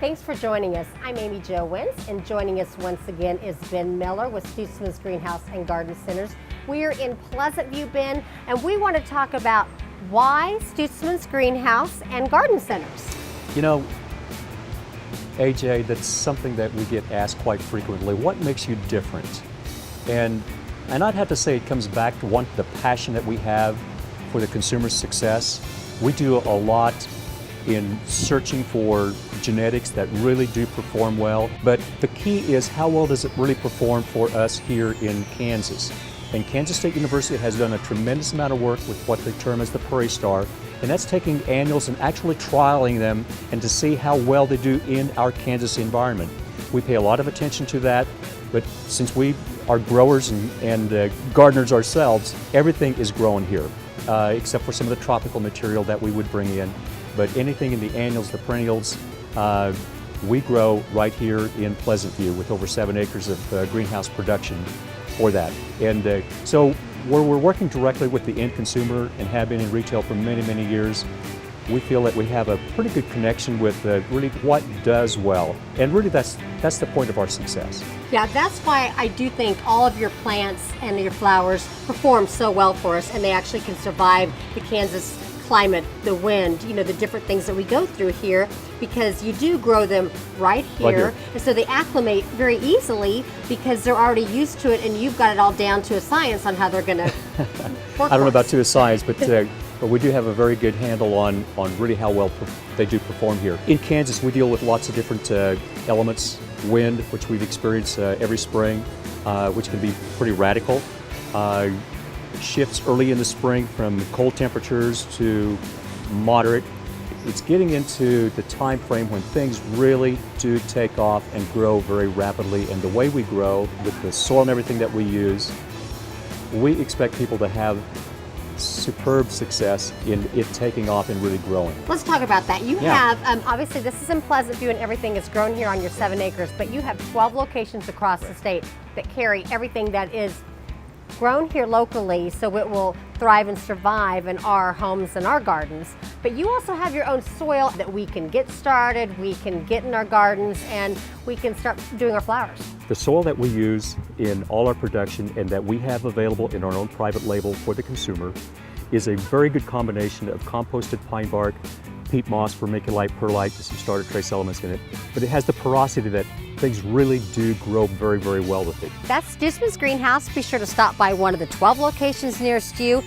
Thanks for joining us. I'm Amy Jo Wentz, and joining us once again is Ben Miller with Stutzmans Greenhouse and Garden Centers. We're in Pleasant View, Ben, and we want to talk about why Stutzmans Greenhouse and Garden Centers. You know, AJ, that's something that we get asked quite frequently. What makes you different? And I'd have to say it comes back to the passion that we have for the consumer's success. We do a lot in searching for genetics that really do perform well, but the key is how well does it really perform for us here in Kansas. And Kansas State University has done a tremendous amount of work with what they term as the Prairie Star, and that's taking annuals and actually trialing them and to see how well they do in our Kansas environment. We pay a lot of attention to that, but since we are growers and gardeners ourselves, everything is grown here, except for some of the tropical material that we would bring in. But anything in the annuals, the perennials, we grow right here in Pleasant View with over 7 acres of greenhouse production for that. And so where we're working directly with the end consumer and have been in retail for many, many years, we feel that we have a pretty good connection with really what does well. And really that's the point of our success. Yeah, that's why I do think all of your plants and your flowers perform so well for us, and they actually can survive the Kansas climate, the wind, you know, the different things that we go through here, because you do grow them right here. And so they acclimate very easily because they're already used to it, and you've got it all down to a science on how they're going to work. I don't know about to a science, but we do have a very good handle on really how well they do perform here. In Kansas, we deal with lots of different elements, wind, which we've experienced every spring, which can be pretty radical. Shifts early in the spring from cold temperatures to moderate. It's getting into the time frame when things really do take off and grow very rapidly, and the way we grow with the soil and everything that we use, we expect people to have superb success in it taking off and really growing. Let's talk about that. You have, obviously this is in Pleasant View and everything is grown here on your 7 acres, but you have 12 locations across the state that carry everything that is grown here locally, so it will thrive and survive in our homes and our gardens. But you also have your own soil that we can get started, we can get in our gardens, and we can start doing our flowers. The soil that we use in all our production and that we have available in our own private label for the consumer is a very good combination of composted pine bark, peat moss, vermiculite, perlite, with some starter trace elements in it, but it has the porosity that things really do grow very, very well with it. That's Stutzmans Greenhouse. Be sure to stop by one of the 12 locations nearest you.